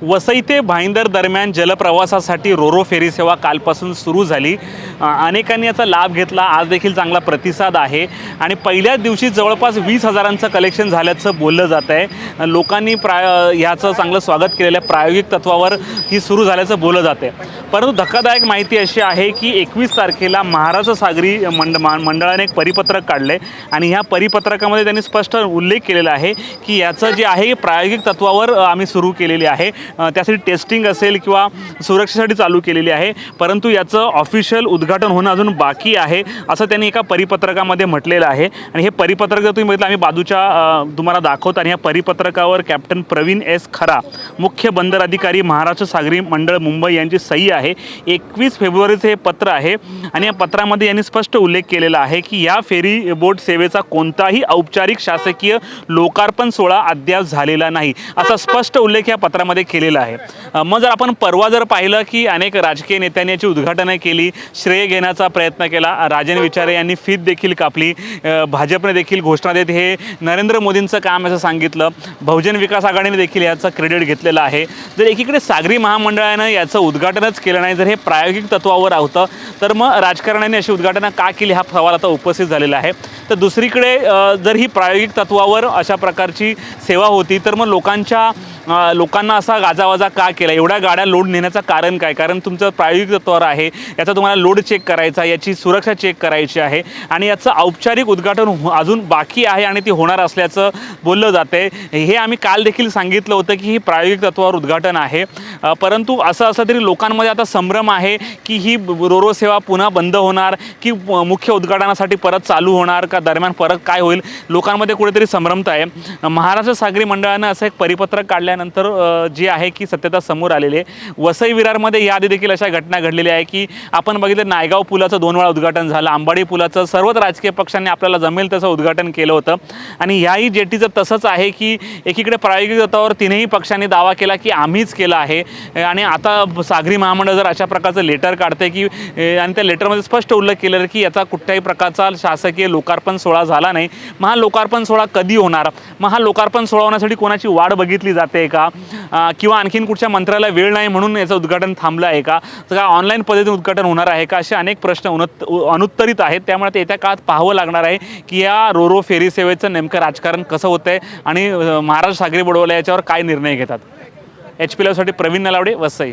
वसई ते भाईंदर दरम्यान जलप्रवासासाठी रोरो फेरी सेवा कालपासून सुरू झाली। अनेकांनी याचा लाभ घेतला। आज देखील चांगला प्रतिसाद आहे आणि पहिल्याच दिवशी जवळपास 20,000चं कलेक्शन झाल्याचं बोललं जात आहे। लोकांनी याचं चांगलं स्वागत केलेलं आहे। प्रायोगिक तत्वावर ही सुरू झाल्याचं बोललं जाते। परंतु धक्कादायक माहिती अशी आहे की 21 तारखेला महाराष्ट्र सागरी मंडळाने एक परिपत्रक काढले आणि ह्या परिपत्रकामध्ये त्यांनी स्पष्ट उल्लेख केलेला आहे की याचं जे आहे प्रायोगिक तत्वावर आम्ही सुरू केलेली आहे। त्यासाठी टेस्टिंग असेल किंवा सुरक्षेसाठी चालू केलेली आहे, परंतु याचं ऑफिशियल उद्घाटन होणं अजून बाकी आहे असं त्यांनी एका परिपत्रकामध्ये म्हटलेलं आहे। आणि हे परिपत्रक जर तुम्ही बघितलं, आम्ही बाजूच्या तुम्हाला दाखवतो। आणि या परिपत्रकावर कॅप्टन प्रवीण एस खरा, मुख्य बंदर अधिकारी, महाराष्ट्र सागरी मंडळ मुंबई यांची सही आहे। 21 फेब्रुवारीचं हे पत्र आहे आणि या पत्रामध्ये यांनी स्पष्ट उल्लेख केलेला आहे की या फेरी बोट सेवेचा कोणताही औपचारिक शासकीय लोकार्पण सोहळा अद्याप झालेला नाही, असा स्पष्ट उल्लेख या पत्रामध्ये केलेला आहे। मग जर आपण परवा जर पाहिलं की अनेक राजकीय नेत्यांनी याची उद्घाटनं केली, श्रेय घेण्याचा प्रयत्न केला। राजन विचारे यांनी फीत देखील कापली। भाजपने देखील घोषणा देत हे नरेंद्र मोदींचं काम असं सांगितलं। बहुजन विकास आघाडीने देखील याचं क्रेडिट घेतलेलं आहे। जर एकीकडे सागरी महामंडळानं याचं उद्घाटनच केलं नाही, जर हे प्रायोगिक तत्वावर होतं, तर मग राजकारण्यांनी अशी उद्घाटनं का केली हा सवाल आता उपस्थित झालेला आहे। तर दुसरीकडे जर ही प्रायोगिक तत्वावर अशा प्रकारची सेवा होती, तर मग लोकांना असा गाजावाजा का केला? एवढ्या गाड्या लोड नेण्याचं कारण काय? कारण तुमचं प्रायोगिक तत्वावर आहे, याचा तुम्हाला लोड चेक करायचा, याची सुरक्षा चेक करायची आहे आणि याचं औपचारिक उद्घाटन अजून बाकी आहे आणि ती होणार असल्याचं बोललं जाते। हे आम्ही काल देखील सांगितलं होतं की ही प्रायोगिक तत्वावर उद्घाटन आहे, परंतु असं असलं तरी लोकांमध्ये आता संभ्रम आहे की ही रोरो सेवा पुन्हा बंद होणार की मुख्य उद्घाटनासाठी परत चालू होणार का, दरम्यान परत काय होईल? लोकांमध्ये कुठेतरी संभ्रमता आहे। महाराष्ट्र सागरी मंडळानं असं एक परिपत्रक काढल्यानंतर जे आहे की सत्यता समोर आलेली आहे। वसई विरारमध्ये याआधी देखील अशा घटना घडलेल्या आहे की आपण बघितलं, नायगाव पुलाचं 2 वेळा उद्घाटन झालं, आंबाडी पुलाचं सर्वच राजकीय पक्षांनी आपल्याला जमेल तसं उद्घाटन केलं होतं। आणि ह्याही जेटीचं तसंच आहे की एकीकडे प्रायोगिक तत्वावर 3ही पक्षांनी दावा केला की आम्हीच केलं आहे आणि आता सागरी महामंडळ जर अशा प्रकारचं लेटर काढते की आणि त्या लेटरमध्ये स्पष्ट उल्लेख केलेला की याचा कुठल्याही प्रकारचा शासकीय लोकार्पण सोहळा झाला नाही। मग हा लोकार्पण सोहळा कधी होणार? मग हा लोकार्पण सोहळा होण्यासाठी कोणाची वाट बघितली जाते का, किंवा आणखीन कुठच्या मंत्र्याला वेळ नाही म्हणून याचं उद्घाटन थांबलं आहे का, तर का ऑनलाईन पद्धतीने उद्घाटन होणार आहे का, असे अनेक प्रश्न अनुत्तरित आहेत। त्यामुळे ते येत्या काळात पाहावं लागणार आहे की या रोरो फेरी सेवेचं नेमकं राजकारण कसं होतं आहे आणि महाराष्ट्र सागरी बोर्डवाले याच्यावर काय निर्णय घेतात। HP लाईव्हसाठी प्रवीण नलावडे, वसई।